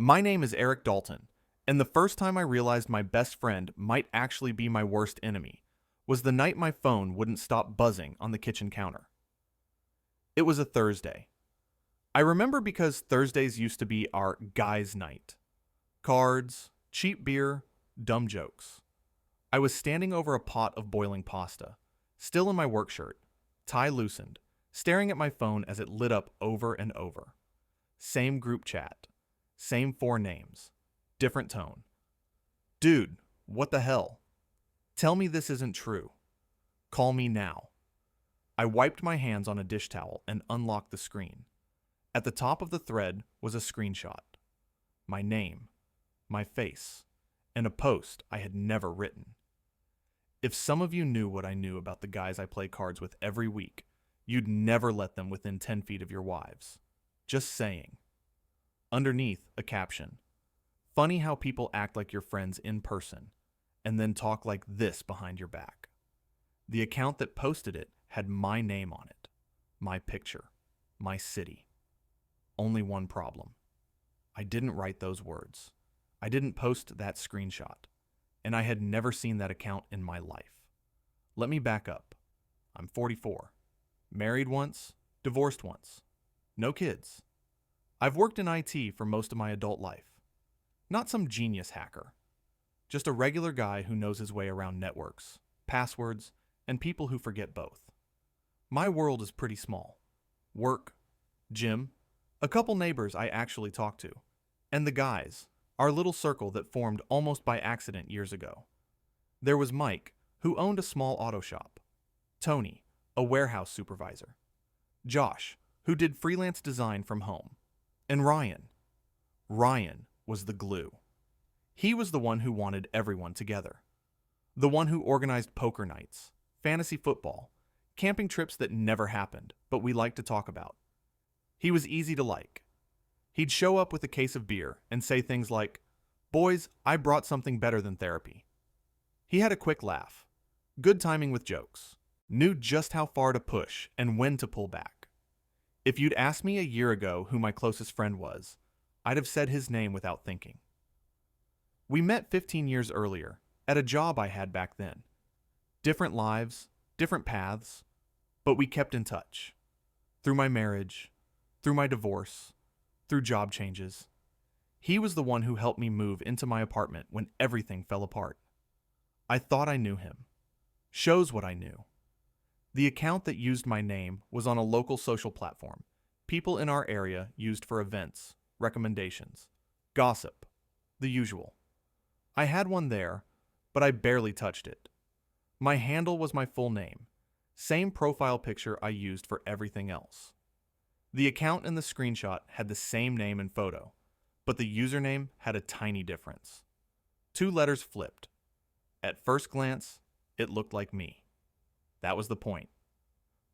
My name is Eric Dalton, and the first time I realized my best friend might actually be my worst enemy was the night my phone wouldn't stop buzzing on the kitchen counter. It was a Thursday. I remember because Thursdays used to be our guys' night. Cards, cheap beer, dumb jokes. I was standing over a pot of boiling pasta, still in my work shirt, tie loosened, staring at my phone as it lit up over and over. Same group chat. Same four names. Different tone. Dude, what the hell? Tell me this isn't true. Call me now. I wiped my hands on a dish towel and unlocked the screen. At the top of the thread was a screenshot. My name, my face, and a post I had never written. If some of you knew what I knew about the guys I play cards with every week, you'd never let them within 10 feet of your wives. Just saying. Underneath, a caption. Funny how people act like your friends in person, and then talk like this behind your back. The account that posted it had my name on it, my picture, my city. Only one problem. I didn't write those words. I didn't post that screenshot, and I had never seen that account in my life. Let me back up. I'm 44. Married once, divorced once. No kids. I've worked in IT for most of my adult life. Not some genius hacker. Just a regular guy who knows his way around networks, passwords, and people who forget both. My world is pretty small. Work, gym, a couple neighbors I actually talk to, and the guys, our little circle that formed almost by accident years ago. There was Mike, who owned a small auto shop. Tony, a warehouse supervisor. Josh, who did freelance design from home. And Ryan. Ryan was the glue. He was the one who wanted everyone together. The one who organized poker nights, fantasy football, camping trips that never happened, but we liked to talk about. He was easy to like. He'd show up with a case of beer and say things like, "Boys, I brought something better than therapy." He had a quick laugh, good timing with jokes, knew just how far to push and when to pull back. If you'd asked me a year ago who my closest friend was, I'd have said his name without thinking. We met 15 years earlier, at a job I had back then. Different lives, different paths, but we kept in touch. Through my marriage, through my divorce, through job changes. He was the one who helped me move into my apartment when everything fell apart. I thought I knew him. Shows what I knew. The account that used my name was on a local social platform people in our area used for events, recommendations, gossip, the usual. I had one there, but I barely touched it. My handle was my full name, same profile picture I used for everything else. The account in the screenshot had the same name and photo, but the username had a tiny difference. 2 letters flipped. At first glance, it looked like me. That was the point.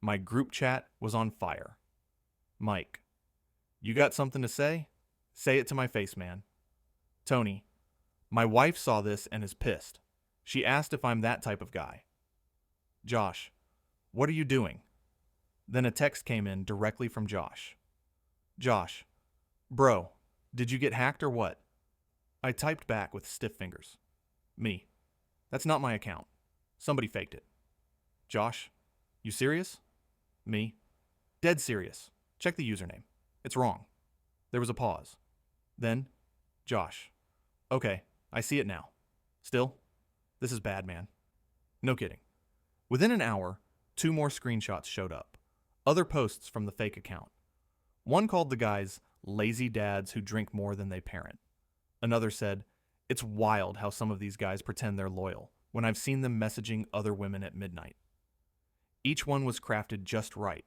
My group chat was on fire. Mike, you got something to say? Say it to my face, man. Tony, my wife saw this and is pissed. She asked if I'm that type of guy. Josh, what are you doing? Then a text came in directly from Josh. Josh, bro, did you get hacked or what? I typed back with stiff fingers. Me. That's not my account. Somebody faked it. Josh, you serious? Me. Dead serious. Check the username. It's wrong. There was a pause. Then, Josh. Okay, I see it now. Still, this is bad, man. No kidding. Within an hour, 2 more screenshots showed up. Other posts from the fake account. One called the guys lazy dads who drink more than they parent. Another said, "It's wild how some of these guys pretend they're loyal when I've seen them messaging other women at midnight." Each one was crafted just right,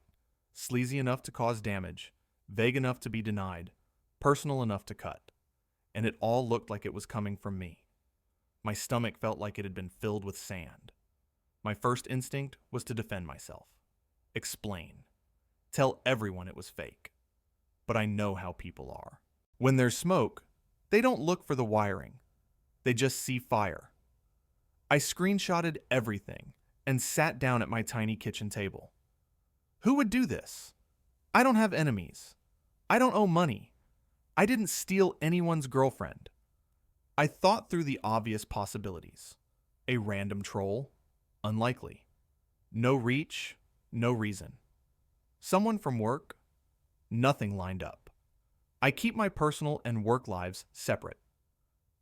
sleazy enough to cause damage, vague enough to be denied, personal enough to cut. And it all looked like it was coming from me. My stomach felt like it had been filled with sand. My first instinct was to defend myself. Explain. Tell everyone it was fake. But I know how people are. When there's smoke, they don't look for the wiring. They just see fire. I screenshotted everything and sat down at my tiny kitchen table. Who would do this? I don't have enemies. I don't owe money. I didn't steal anyone's girlfriend. I thought through the obvious possibilities. A random troll? Unlikely. No reach? No reason. Someone from work? Nothing lined up. I keep my personal and work lives separate.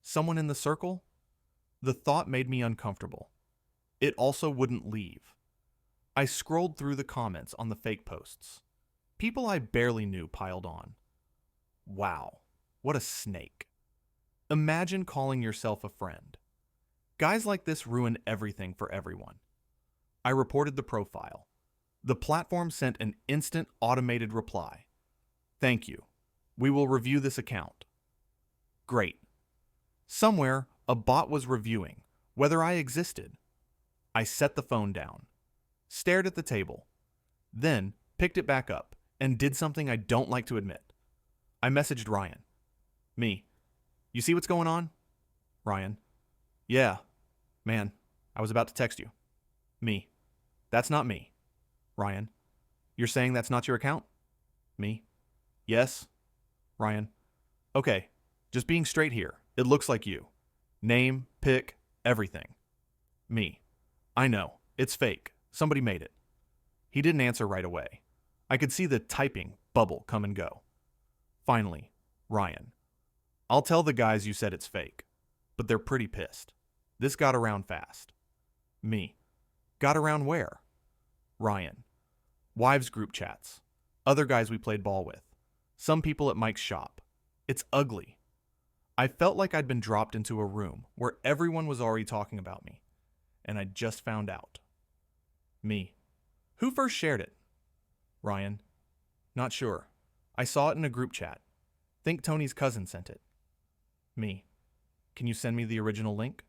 Someone in the circle? The thought made me uncomfortable. It also wouldn't leave. I scrolled through the comments on the fake posts. People I barely knew piled on. Wow, what a snake. Imagine calling yourself a friend. Guys like this ruin everything for everyone. I reported the profile. The platform sent an instant automated reply. Thank you. We will review this account. Great. Somewhere, a bot was reviewing whether I existed. I set the phone down, stared at the table, then picked it back up and did something I don't like to admit. I messaged Ryan. Me. You see what's going on? Ryan. Yeah. Man, I was about to text you. Me. That's not me. Ryan. You're saying that's not your account? Me. Yes. Ryan. Okay, just being straight here. It looks like you. Name, pic, everything. Me. I know. It's fake. Somebody made it. He didn't answer right away. I could see the typing bubble come and go. Finally, Ryan. I'll tell the guys you said it's fake, but they're pretty pissed. This got around fast. Me. Got around where? Ryan. Wives group chats. Other guys we played ball with. Some people at Mike's shop. It's ugly. I felt like I'd been dropped into a room where everyone was already talking about me, and I just found out. Me. Who first shared it? Ryan. Not sure. I saw it in a group chat. Think Tony's cousin sent it. Me. Can you send me the original link?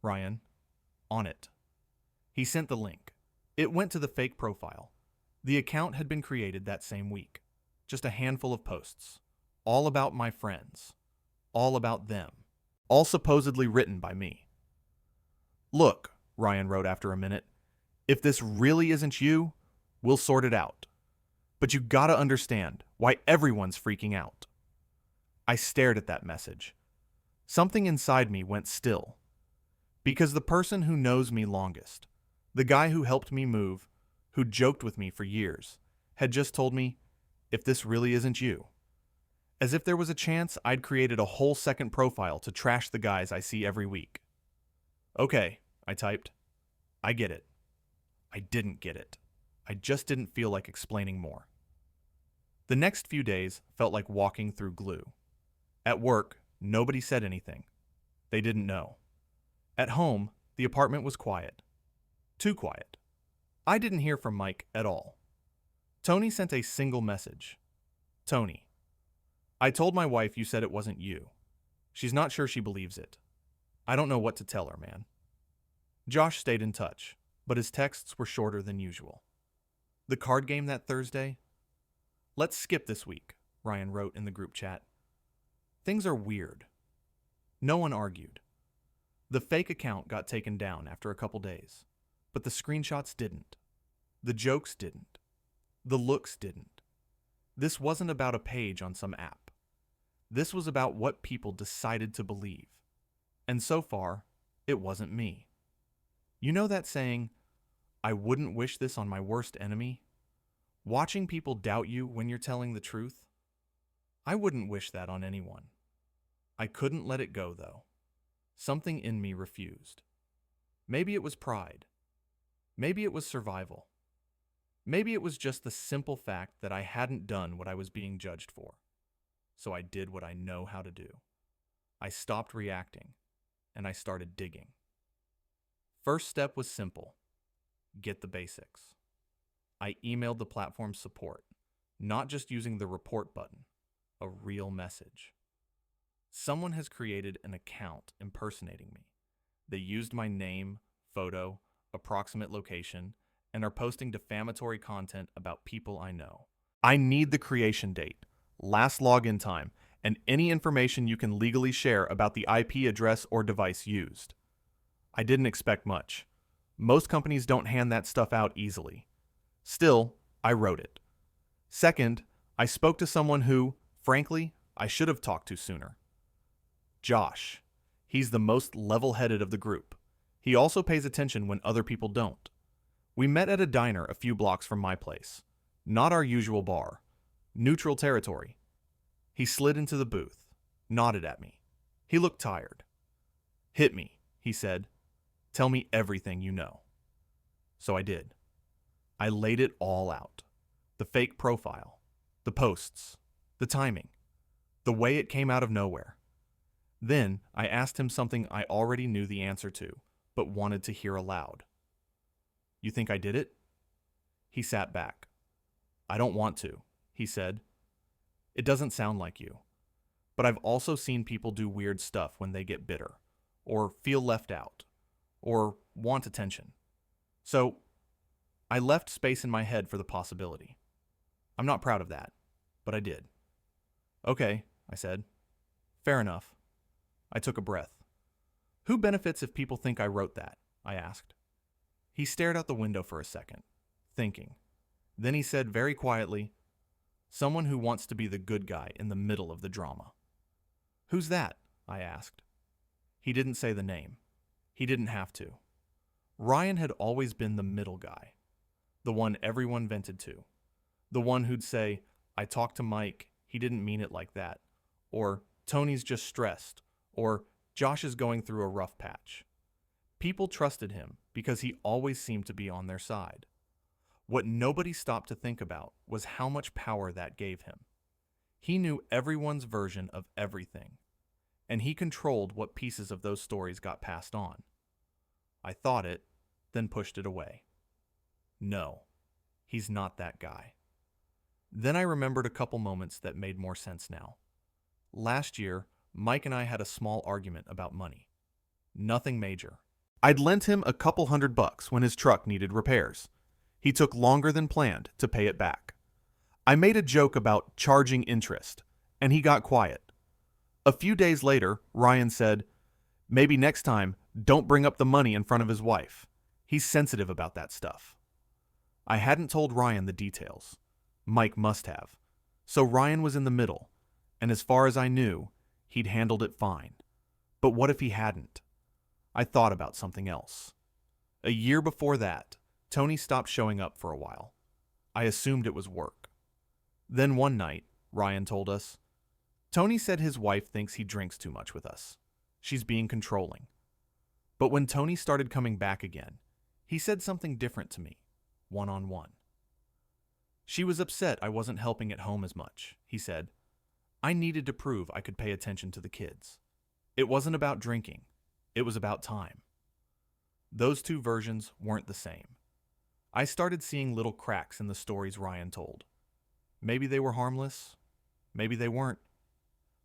Ryan. On it. He sent the link. It went to the fake profile. The account had been created that same week. Just a handful of posts. All about my friends. All about them. All supposedly written by me. Look, Ryan wrote after a minute, if this really isn't you, we'll sort it out. But you gotta understand why everyone's freaking out. I stared at that message. Something inside me went still. Because the person who knows me longest, the guy who helped me move, who joked with me for years, had just told me, if this really isn't you. As if there was a chance I'd created a whole second profile to trash the guys I see every week. Okay, I typed. I get it. I didn't get it. I just didn't feel like explaining more. The next few days felt like walking through glue. At work, nobody said anything. They didn't know. At home, the apartment was quiet. Too quiet. I didn't hear from Mike at all. Tony sent a single message. Tony. I told my wife you said it wasn't you. She's not sure she believes it. I don't know what to tell her, man. Josh stayed in touch, but his texts were shorter than usual. The card game that Thursday? Let's skip this week, Ryan wrote in the group chat. Things are weird. No one argued. The fake account got taken down after a couple days, but the screenshots didn't. The jokes didn't. The looks didn't. This wasn't about a page on some app. This was about what people decided to believe. And so far, it wasn't me. You know that saying, I wouldn't wish this on my worst enemy? Watching people doubt you when you're telling the truth? I wouldn't wish that on anyone. I couldn't let it go, though. Something in me refused. Maybe it was pride. Maybe it was survival. Maybe it was just the simple fact that I hadn't done what I was being judged for. So I did what I know how to do. I stopped reacting, and I started digging. First step was simple. Get the basics. I emailed the platform's support, not just using the report button, a real message. Someone has created an account impersonating me. They used my name, photo, approximate location, and are posting defamatory content about people I know. I need the creation date, last login time, and any information you can legally share about the IP address or device used. I didn't expect much. Most companies don't hand that stuff out easily. Still, I wrote it. Second, I spoke to someone who, frankly, I should have talked to sooner. Josh. He's the most level-headed of the group. He also pays attention when other people don't. We met at a diner a few blocks from my place. Not our usual bar. Neutral territory. He slid into the booth, nodded at me. He looked tired. "Hit me," he said. "Tell me everything you know." So I did. I laid it all out. The fake profile, the posts, the timing, the way it came out of nowhere. Then I asked him something I already knew the answer to, but wanted to hear aloud. "You think I did it?" He sat back. "I don't want to," he said. "It doesn't sound like you. But I've also seen people do weird stuff when they get bitter, or feel left out, or want attention. So I left space in my head for the possibility. I'm not proud of that, but I did." "Okay," I said. "Fair enough." I took a breath. "Who benefits if people think I wrote that?" I asked. He stared out the window for a second, thinking. Then he said very quietly, "Someone who wants to be the good guy in the middle of the drama." "Who's that?" I asked. He didn't say the name. He didn't have to. Ryan had always been the middle guy, the one everyone vented to, the one who'd say, "I talked to Mike, he didn't mean it like that," or "Tony's just stressed," or "Josh is going through a rough patch." People trusted him because he always seemed to be on their side. What nobody stopped to think about was how much power that gave him. He knew everyone's version of everything, and he controlled what pieces of those stories got passed on. I thought it, then pushed it away. No, he's not that guy. Then I remembered a couple moments that made more sense now. Last year, Mike and I had a small argument about money. Nothing major. I'd lent him a couple $100 when his truck needed repairs. He took longer than planned to pay it back. I made a joke about charging interest, and he got quiet. A few days later, Ryan said, "Maybe next time, don't bring up the money in front of his wife. He's sensitive about that stuff." I hadn't told Ryan the details. Mike must have. So Ryan was in the middle, and as far as I knew, he'd handled it fine. But what if he hadn't? I thought about something else. A year before that, Tony stopped showing up for a while. I assumed it was work. Then one night, Ryan told us, "Tony said his wife thinks he drinks too much with us. She's being controlling." But when Tony started coming back again, he said something different to me, one-on-one. "She was upset I wasn't helping at home as much," he said. "I needed to prove I could pay attention to the kids. It wasn't about drinking. It was about time." Those two versions weren't the same. I started seeing little cracks in the stories Ryan told. Maybe they were harmless. Maybe they weren't.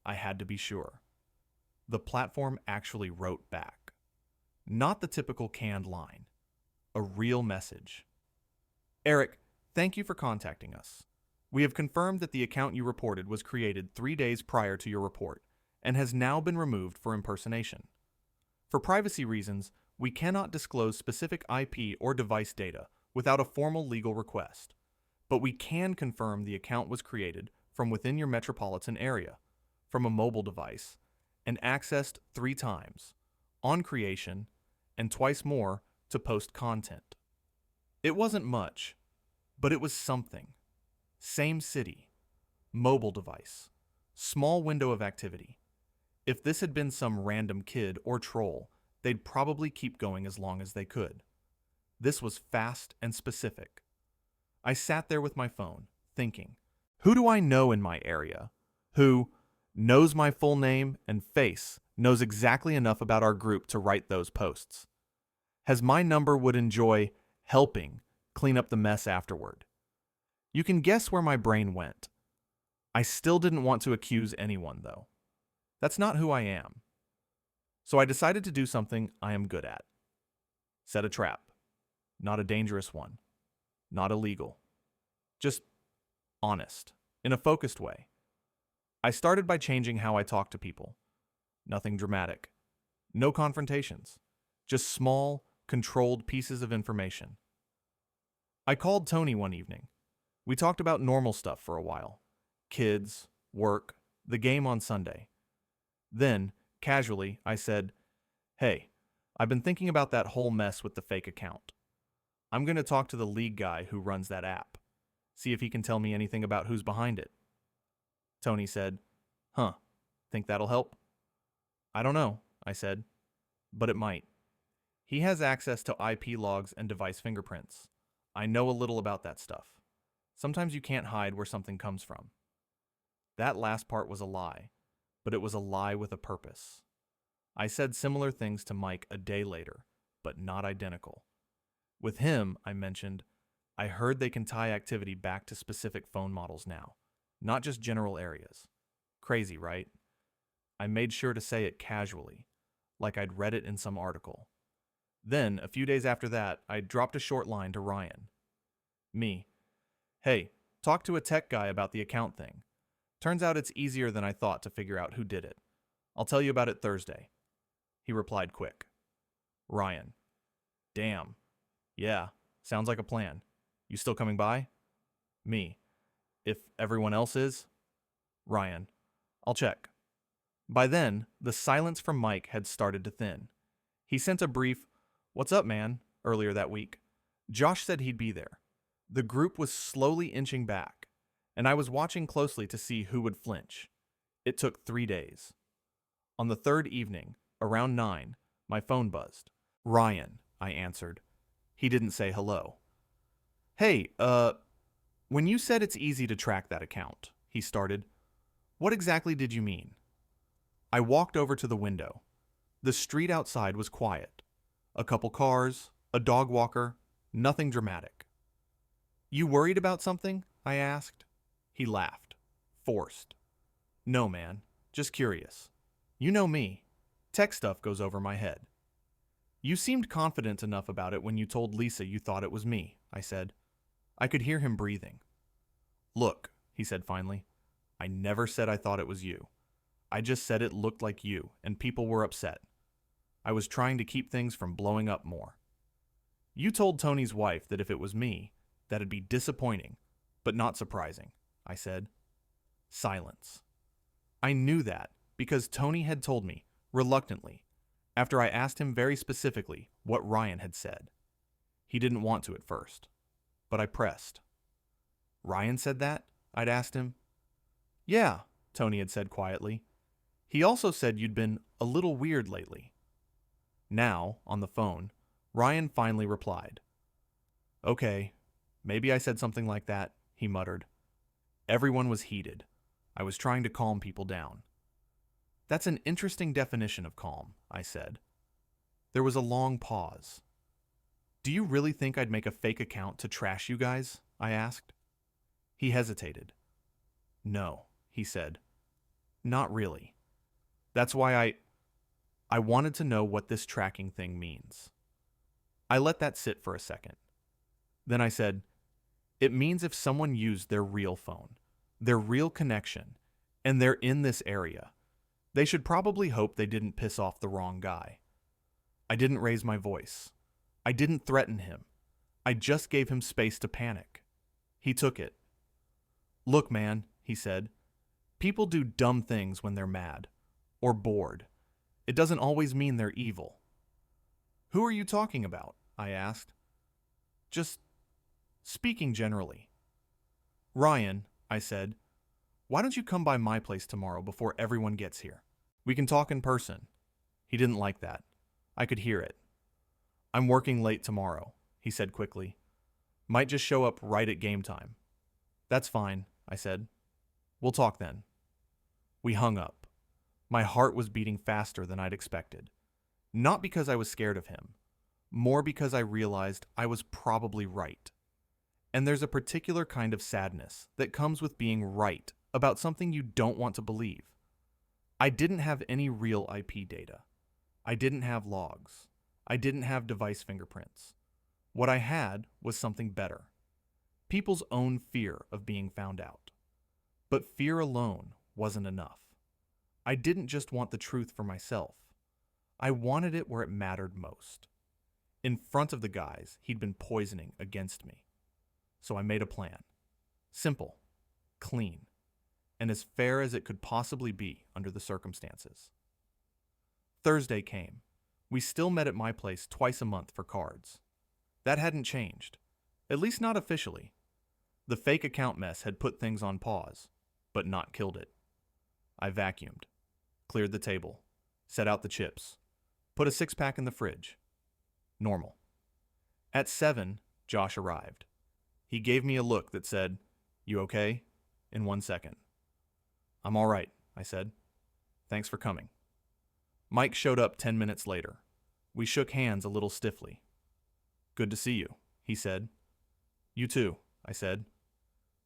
I had to be sure. The platform actually wrote back. Not the typical canned line. A real message. "Eric, thank you for contacting us. We have confirmed that the account you reported was created 3 days prior to your report and has now been removed for impersonation. For privacy reasons, we cannot disclose specific IP or device data without a formal legal request, but we can confirm the account was created from within your metropolitan area, from a mobile device, and accessed 3 times, on creation, and twice more to post content." It wasn't much, but it was something. Same city, mobile device, small window of activity. If this had been some random kid or troll, they'd probably keep going as long as they could. This was fast and specific. I sat there with my phone, thinking, who do I know in my area who knows my full name and face, knows exactly enough about our group to write those posts? Has my number would enjoy helping clean up the mess afterward? You can guess where my brain went. I still didn't want to accuse anyone, though. That's not who I am. So I decided to do something I am good at. Set a trap. Not a dangerous one. Not illegal. Just honest, in a focused way. I started by changing how I talk to people. Nothing dramatic. No confrontations. Just small, controlled pieces of information. I called Tony one evening. We talked about normal stuff for a while. Kids, work, The game on Sunday. Then, casually, I said, "Hey, I've been thinking about that whole mess with the fake account. I'm going to talk to the league guy who runs that app. See if he can tell me anything about who's behind it." Tony said, "Huh, think that'll help?" "I don't know," I said, "but it might. He has access to IP logs and device fingerprints. I know a little about that stuff. Sometimes you can't hide where something comes from." That last part was a lie, but it was a lie with a purpose. I said similar things to Mike a day later, but not identical. With him, I mentioned, I heard they can tie activity back to specific phone models now, not just general areas. Crazy, right? I made sure to say it casually, like I'd read it in some article. Then, a few days after that, I dropped a short line to Ryan. Me. "Hey, talk to a tech guy about the account thing. Turns out it's easier than I thought to figure out who did it. I'll tell you about it Thursday." He replied quick. Ryan. "Damn. Yeah, sounds like a plan. You still coming by?" Me. "If everyone else is?" Ryan. "I'll check." By then, the silence from Mike had started to thin. He sent a brief, "What's up, man?" earlier that week. Josh said he'd be there. The group was slowly inching back, and I was watching closely to see who would flinch. It took 3 days. On the third evening, around 9, my phone buzzed. "Ryan," I answered. He didn't say hello. "Hey, when you said it's easy to track that account," he started, "what exactly did you mean?" I walked over to the window. The street outside was quiet. A couple cars, a dog walker, nothing dramatic. "You worried about something?" I asked. He laughed. Forced. "No, man. Just curious. You know me. Tech stuff goes over my head." "You seemed confident enough about it when you told Lisa you thought it was me," I said. I could hear him breathing. "Look," he said finally, "I never said I thought it was you. I just said it looked like you, and people were upset. I was trying to keep things from blowing up more. You told Tony's wife that if it was me, that'd be disappointing, but not surprising," I said. Silence. I knew that because Tony had told me, reluctantly, after I asked him very specifically what Ryan had said. He didn't want to at first, but I pressed. "Ryan said that?" I'd asked him. "Yeah," Tony had said quietly. "He also said you'd been a little weird lately." Now, on the phone, Ryan finally replied. "Okay, maybe I said something like that," he muttered. Everyone was heated. I was trying to calm people down. "That's an interesting definition of calm," I said. There was a long pause. "Do you really think I'd make a fake account to trash you guys?" I asked. He hesitated. "No," he said. "Not really. That's why I wanted to know what this tracking thing means." I let that sit for a second. Then I said, "It means if someone used their real phone, their real connection, and they're in this area, they should probably hope they didn't piss off the wrong guy." I didn't raise my voice. I didn't threaten him. I just gave him space to panic. He took it. "Look, man," he said, "people do dumb things when they're mad or bored. It doesn't always mean they're evil." "Who are you talking about?" I asked. "Just speaking generally." "Ryan," I said, "why don't you come by my place tomorrow before everyone gets here? We can talk in person." He didn't like that. I could hear it. "I'm working late tomorrow," he said quickly. "Might just show up right at game time." "That's fine," I said. "We'll talk then." We hung up. My heart was beating faster than I'd expected. Not because I was scared of him, more because I realized I was probably right. And there's a particular kind of sadness that comes with being right about something you don't want to believe. I didn't have any real IP data. I didn't have logs. I didn't have device fingerprints. What I had was something better. People's own fear of being found out. But fear alone wasn't enough. I didn't just want the truth for myself. I wanted it where it mattered most. In front of the guys he'd been poisoning against me. So I made a plan. Simple. Clean. and as fair as it could possibly be under the circumstances. Thursday came. We still met at my place twice a month for cards. That hadn't changed, at least not officially. The fake account mess had put things on pause, but not killed it. I vacuumed, cleared the table, set out the chips, put a six-pack in the fridge. Normal. At 7, Josh arrived. He gave me a look that said, "You okay?" in 1 second. "I'm all right," I said. "Thanks for coming." Mike showed up 10 minutes later. We shook hands a little stiffly. "Good to see you," he said. "You too," I said.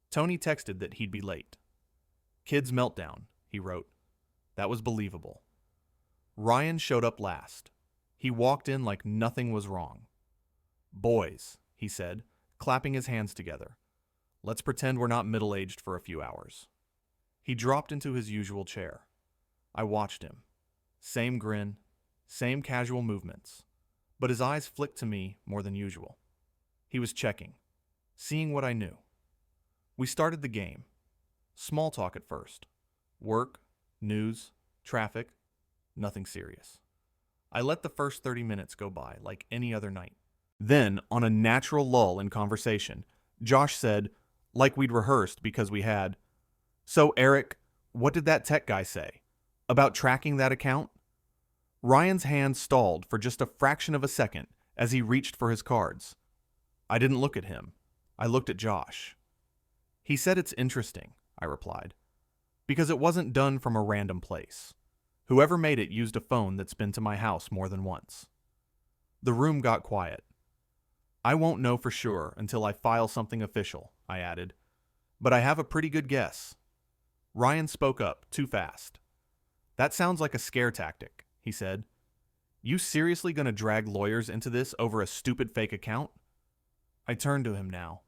Tony texted that he'd be late. "Kid's meltdown," he wrote. That was believable. Ryan showed up last. He walked in like nothing was wrong. "Boys," he said, clapping his hands together. "Let's pretend we're not middle-aged for a few hours." He dropped into his usual chair. I watched him. Same grin, same casual movements, but his eyes flicked to me more than usual. He was checking, seeing what I knew. We started the game. Small talk at first. Work, news, traffic, nothing serious. I let the first 30 minutes go by like any other night. Then, on a natural lull in conversation, Josh said, like we'd rehearsed because we had, "So, Eric, what did that tech guy say? About tracking that account?" Ryan's hand stalled for just a fraction of a second as he reached for his cards. I didn't look at him. I looked at Josh. "He said it's interesting," I replied, "because it wasn't done from a random place. Whoever made it used a phone that's been to my house more than once." The room got quiet. "I won't know for sure until I file something official," I added, "but I have a pretty good guess." Ryan spoke up, too fast. "That sounds like a scare tactic," he said. "You seriously gonna drag lawyers into this over a stupid fake account?" I turned to him now.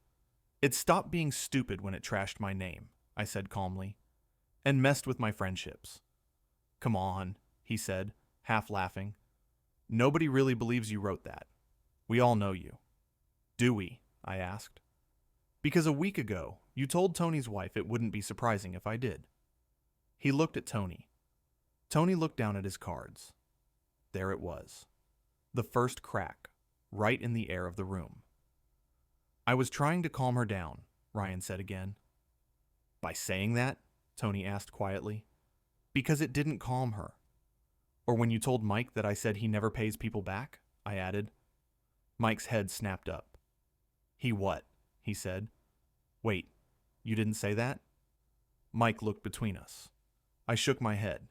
"It stopped being stupid when it trashed my name," I said calmly, "and messed with my friendships." "Come on," he said, half laughing. "Nobody really believes you wrote that. We all know you." "Do we?" I asked. "Because a week ago, you told Tony's wife it wouldn't be surprising if I did." He looked at Tony. Tony looked down at his cards. There it was. The first crack, right in the air of the room. "I was trying to calm her down," Ryan said again. "By saying that?" Tony asked quietly. "Because it didn't calm her." "Or when you told Mike that I said he never pays people back?" I added. Mike's head snapped up. "He what?" he said. "Wait, you didn't say that?" Mike looked between us. I shook my head.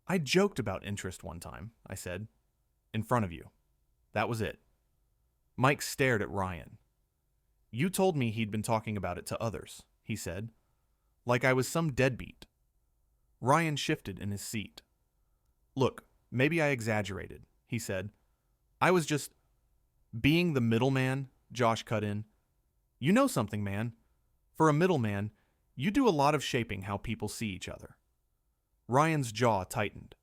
"I joked about interest one time," I said. "In front of you. That was it." Mike stared at Ryan. "You told me he'd been talking about it to others," he said. "Like I was some deadbeat." Ryan shifted in his seat. "Look, maybe I exaggerated," he said. "I was just being the middleman," Josh cut in. "You know something, man. For a middleman, you do a lot of shaping how people see each other." Ryan's jaw tightened.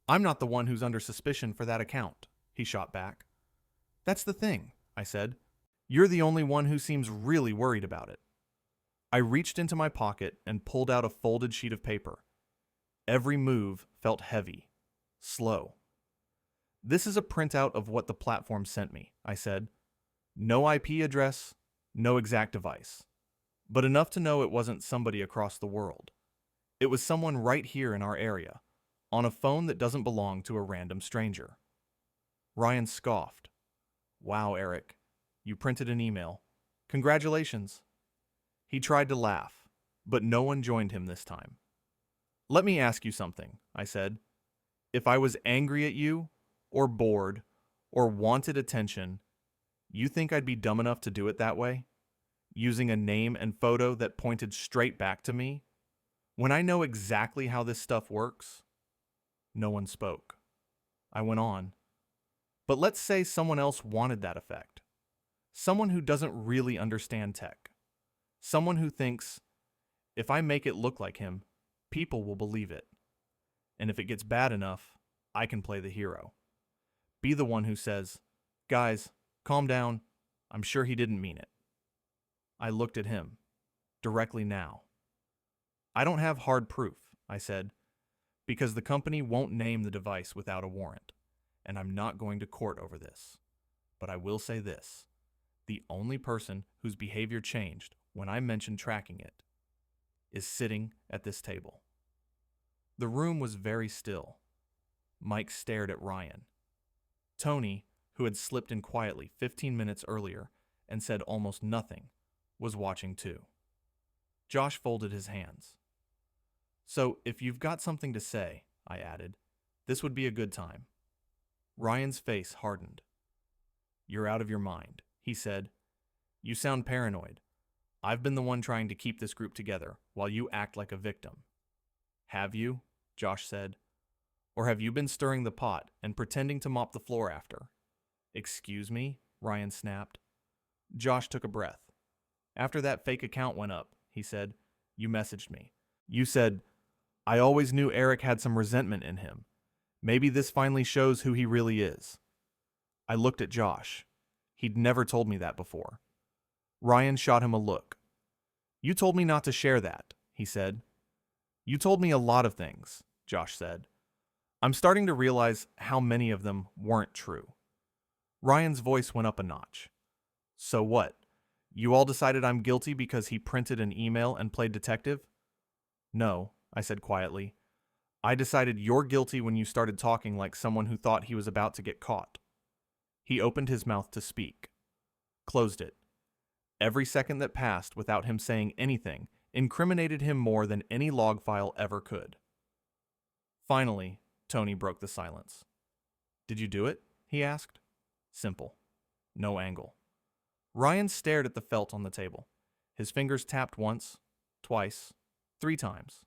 "I'm not the one who's under suspicion for that account," he shot back. "That's the thing," I said. "You're the only one who seems really worried about it." I reached into my pocket and pulled out a folded sheet of paper. Every move felt heavy, slow. "This is a printout of what the platform sent me," I said. "No IP address, no exact device, but enough to know it wasn't somebody across the world. It was someone right here in our area, on a phone that doesn't belong to a random stranger." Ryan scoffed. "Wow, Eric, you printed an email. Congratulations." He tried to laugh, but no one joined him this time. "Let me ask you something," I said. "If I was angry at you, or bored, or wanted attention, you think I'd be dumb enough to do it that way? Using a name and photo that pointed straight back to me? When I know exactly how this stuff works?" No one spoke. I went on. "But let's say someone else wanted that effect. Someone who doesn't really understand tech. Someone who thinks, if I make it look like him, people will believe it. And if it gets bad enough, I can play the hero. Be the one who says, 'Guys, calm down. I'm sure he didn't mean it.'" I looked at him, directly now. I don't have hard proof, I said, because the company won't name the device without a warrant, and I'm not going to court over this. But I will say this. The only person whose behavior changed when I mentioned tracking it is sitting at this table. The room was very still. Mike stared at Ryan. Tony, who had slipped in quietly 15 minutes earlier and said almost nothing, was watching too. Josh folded his hands. So, if you've got something to say, I added, this would be a good time. Ryan's face hardened. You're out of your mind, he said. You sound paranoid. I've been the one trying to keep this group together while you act like a victim. Have you? Josh said. Or have you been stirring the pot and pretending to mop the floor after? Excuse me? Ryan snapped. Josh took a breath. After that fake account went up, he said, you messaged me. You said, I always knew Eric had some resentment in him. Maybe this finally shows who he really is. I looked at Josh. He'd never told me that before. Ryan shot him a look. You told me not to share that, he said. You told me a lot of things, Josh said. I'm starting to realize how many of them weren't true. Ryan's voice went up a notch. So what? You all decided I'm guilty because he printed an email and played detective? No, I said quietly. I decided you're guilty when you started talking like someone who thought he was about to get caught. He opened his mouth to speak. Closed it. Every second that passed without him saying anything incriminated him more than any log file ever could. Finally, Tony broke the silence. Did you do it? He asked. Simple. No angle. Ryan stared at the felt on the table. His fingers tapped once, twice, 3 times,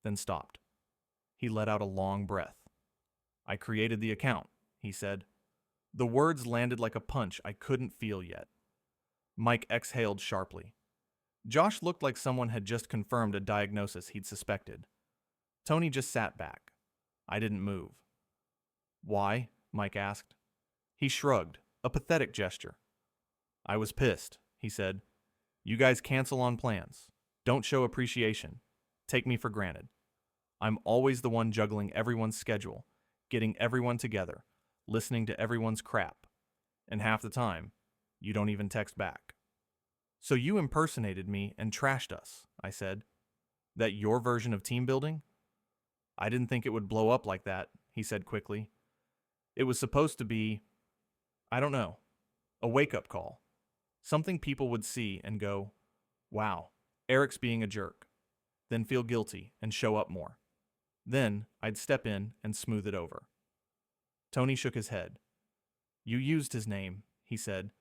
then stopped. He let out a long breath. I created the account, he said. The words landed like a punch I couldn't feel yet. Mike exhaled sharply. Josh looked like someone had just confirmed a diagnosis he'd suspected. Tony just sat back. I didn't move. Why? Mike asked. He shrugged, a pathetic gesture. I was pissed, he said. You guys cancel on plans. Don't show appreciation. Take me for granted. I'm always the one juggling everyone's schedule, getting everyone together, listening to everyone's crap. And half the time, you don't even text back. So you impersonated me and trashed us, I said. That your version of team building? I didn't think it would blow up like that, he said quickly. It was supposed to be, I don't know, a wake-up call. Something people would see and go, wow, Eric's being a jerk. Then feel guilty and show up more. Then I'd step in and smooth it over. Tony shook his head. You used his name, he said.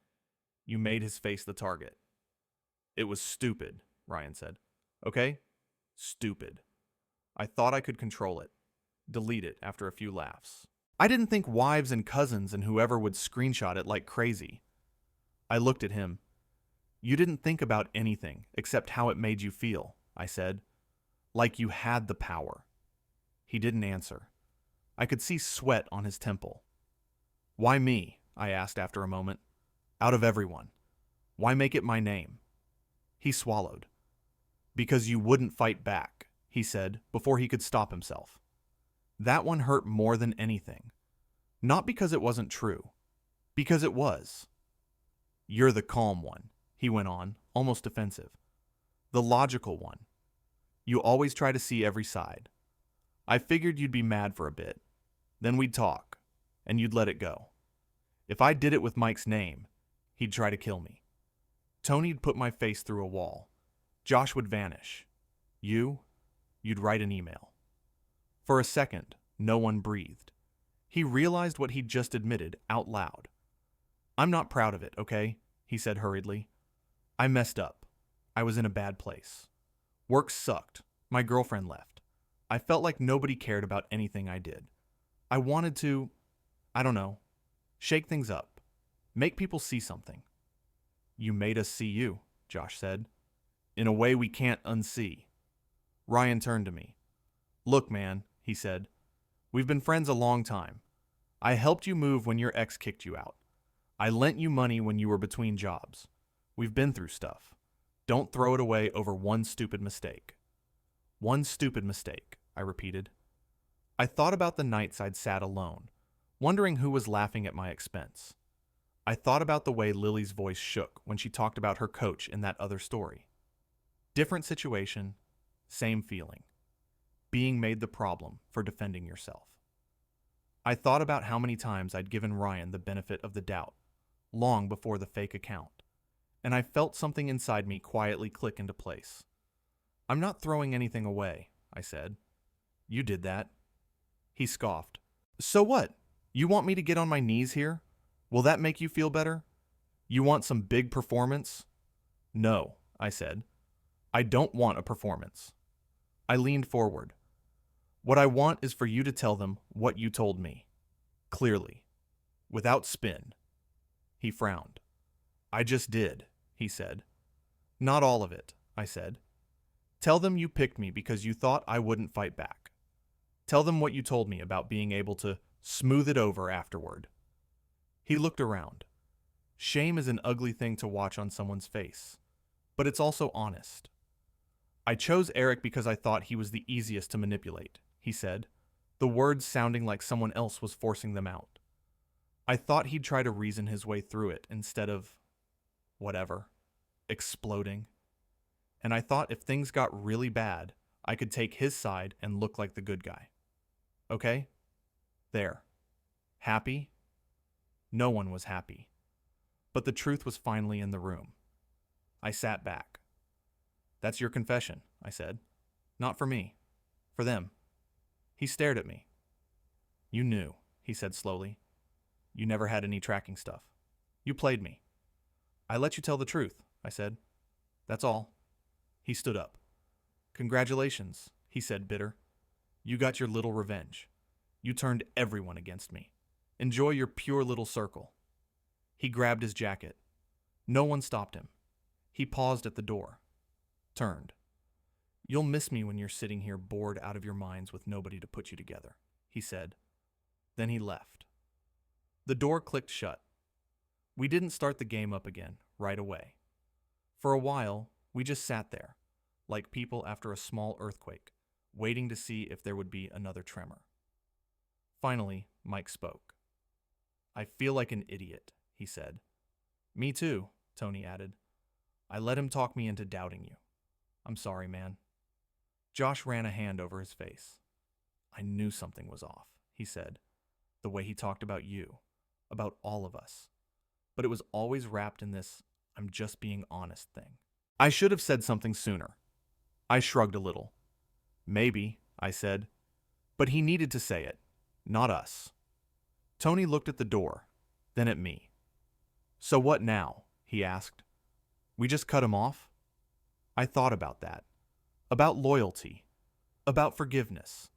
You made his face the target. It was stupid, Ryan said. Okay? Stupid. I thought I could control it. Delete it after a few laughs. I didn't think wives and cousins and whoever would screenshot it like crazy. I looked at him. You didn't think about anything except how it made you feel, I said. Like you had the power. He didn't answer. I could see sweat on his temple. Why me? I asked after a moment. Out of everyone. Why make it my name? He swallowed. Because you wouldn't fight back, he said before he could stop himself. That one hurt more than anything. Not because it wasn't true. Because it was. You're the calm one, he went on, almost defensive. The logical one. You always try to see every side. I figured you'd be mad for a bit. Then we'd talk, and you'd let it go. If I did it with Mike's name, he'd try to kill me. Tony'd put my face through a wall. Josh would vanish. You'd write an email. For a second, no one breathed. He realized what he'd just admitted out loud. I'm not proud of it, okay? He said hurriedly. I messed up. I was in a bad place. Work sucked. My girlfriend left. I felt like nobody cared about anything I did. I wanted to, I don't know, shake things up. Make people see something. You made us see you, Josh said. In a way we can't unsee. Ryan turned to me. Look, man, he said. We've been friends a long time. I helped you move when your ex kicked you out. I lent you money when you were between jobs. We've been through stuff. Don't throw it away over one stupid mistake. One stupid mistake, I repeated. I thought about the nights I'd sat alone, wondering who was laughing at my expense. I thought about the way Lily's voice shook when she talked about her coach in that other story. Different situation, same feeling. Being made the problem for defending yourself. I thought about how many times I'd given Ryan the benefit of the doubt, long before the fake account, and I felt something inside me quietly click into place. I'm not throwing anything away, I said. You did that. He scoffed. So what? You want me to get on my knees here? Will that make you feel better? You want some big performance? No, I said. I don't want a performance. I leaned forward. What I want is for you to tell them what you told me. Clearly. Without spin. He frowned. I just did, he said. Not all of it, I said. Tell them you picked me because you thought I wouldn't fight back. Tell them what you told me about being able to smooth it over afterward. He looked around. Shame is an ugly thing to watch on someone's face, but it's also honest. I chose Eric because I thought he was the easiest to manipulate, he said, the words sounding like someone else was forcing them out. I thought he'd try to reason his way through it instead of, whatever, exploding. And I thought if things got really bad, I could take his side and look like the good guy. Okay? There. Happy? No one was happy. But the truth was finally in the room. I sat back. That's your confession, I said. Not for me. For them. He stared at me. You knew, he said slowly. You never had any tracking stuff. You played me. I let you tell the truth, I said. That's all. He stood up. Congratulations, he said bitter. You got your little revenge. You turned everyone against me. Enjoy your pure little circle. He grabbed his jacket. No one stopped him. He paused at the door. Turned. You'll miss me when you're sitting here bored out of your minds with nobody to put you together, he said. Then he left. The door clicked shut. We didn't start the game up again right away. For a while, we just sat there, like people after a small earthquake, waiting to see if there would be another tremor. Finally, Mike spoke. I feel like an idiot, he said. Me too, Tony added. I let him talk me into doubting you. I'm sorry, man. Josh ran a hand over his face. I knew something was off, he said. The way he talked about you, about all of us. But it was always wrapped in this I'm just being honest thing. I should have said something sooner. I shrugged a little. Maybe, I said. But he needed to say it, not us. Tony looked at the door, then at me. So what now? He asked. We just cut him off? I thought about that. About loyalty. About forgiveness.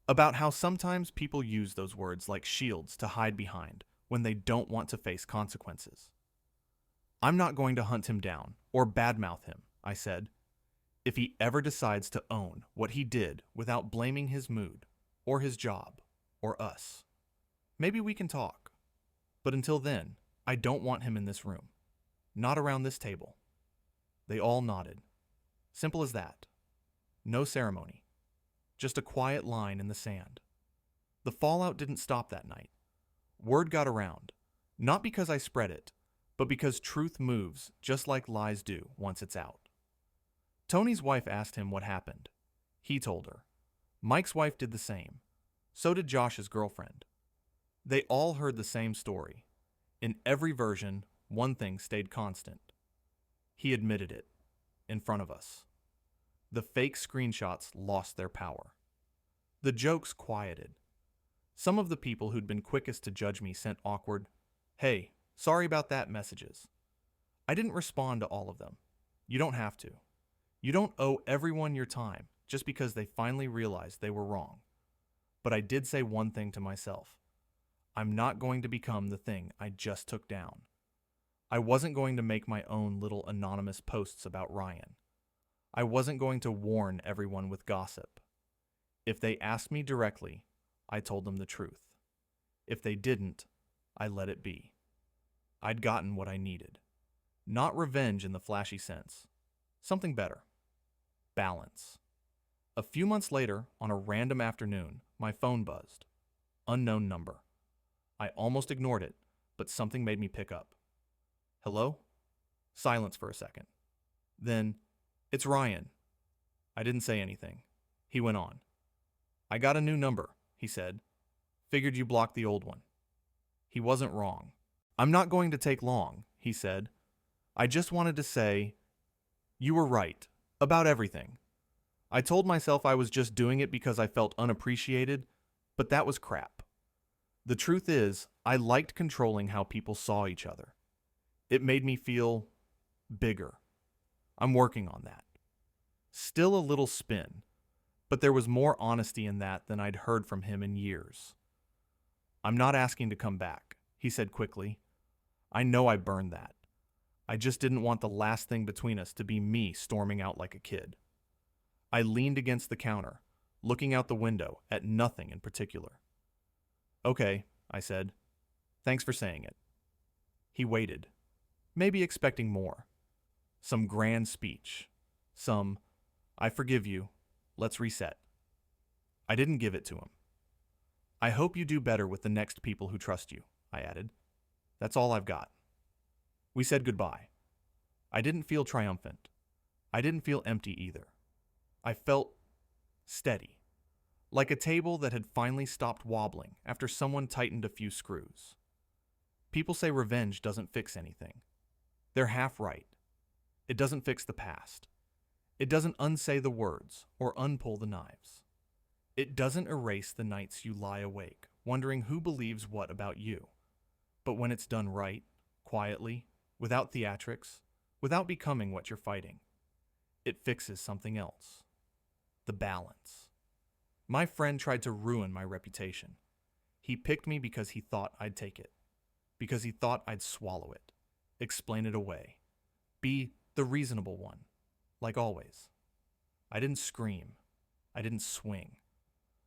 About how sometimes people use those words like shields to hide behind when they don't want to face consequences. I'm not going to hunt him down or badmouth him, I said. If he ever decides to own what he did without blaming his mood, or his job, or us, maybe we can talk. But until then, I don't want him in this room. Not around this table. They all nodded. Simple as that. No ceremony. Just a quiet line in the sand. The fallout didn't stop that night. Word got around, not because I spread it, but because truth moves just like lies do once it's out. Tony's wife asked him what happened. He told her. Mike's wife did the same. So did Josh's girlfriend. They all heard the same story. In every version, one thing stayed constant. He admitted it, in front of us. The fake screenshots lost their power. The jokes quieted. Some of the people who'd been quickest to judge me sent awkward, "Hey, sorry about that" messages. I didn't respond to all of them. You don't have to. You don't owe everyone your time just because they finally realized they were wrong. But I did say one thing to myself. I'm not going to become the thing I just took down. I wasn't going to make my own little anonymous posts about Ryan. I wasn't going to warn everyone with gossip. If they asked me directly, I told them the truth. If they didn't, I let it be. I'd gotten what I needed. Not revenge in the flashy sense. Something better. Balance. A few months later, on a random afternoon, my phone buzzed. Unknown number. I almost ignored it, but something made me pick up. Hello? Silence for a second. Then, it's Ryan. I didn't say anything. He went on. I got a new number, he said. Figured you blocked the old one. He wasn't wrong. I'm not going to take long, he said. I just wanted to say, you were right, about everything. I told myself I was just doing it because I felt unappreciated, but that was crap. The truth is, I liked controlling how people saw each other. It made me feel bigger. I'm working on that. Still a little spin, but there was more honesty in that than I'd heard from him in years. I'm not asking to come back, he said quickly. I know I burned that. I just didn't want the last thing between us to be me storming out like a kid. I leaned against the counter, looking out the window at nothing in particular. Okay, I said. Thanks for saying it. He waited, maybe expecting more. Some grand speech. Some, I forgive you, let's reset. I didn't give it to him. I hope you do better with the next people who trust you, I added. That's all I've got. We said goodbye. I didn't feel triumphant. I didn't feel empty either. I felt steady, like a table that had finally stopped wobbling after someone tightened a few screws. People say revenge doesn't fix anything. They're half right. It doesn't fix the past. It doesn't unsay the words or unpull the knives. It doesn't erase the nights you lie awake, wondering who believes what about you. But when it's done right, quietly, without theatrics, without becoming what you're fighting, it fixes something else. The balance. My friend tried to ruin my reputation. He picked me because he thought I'd take it, because he thought I'd swallow it, explain it away, be the reasonable one, like always. I didn't scream. I didn't swing.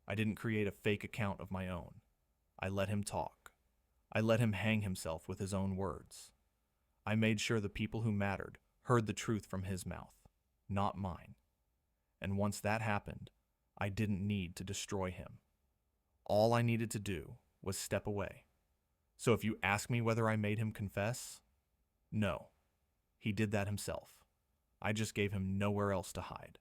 I didn't create a fake account of my own. I let him talk. I let him hang himself with his own words. I made sure the people who mattered heard the truth from his mouth, not mine. And once that happened, I didn't need to destroy him. All I needed to do was step away. So if you ask me whether I made him confess, no. He did that himself. I just gave him nowhere else to hide.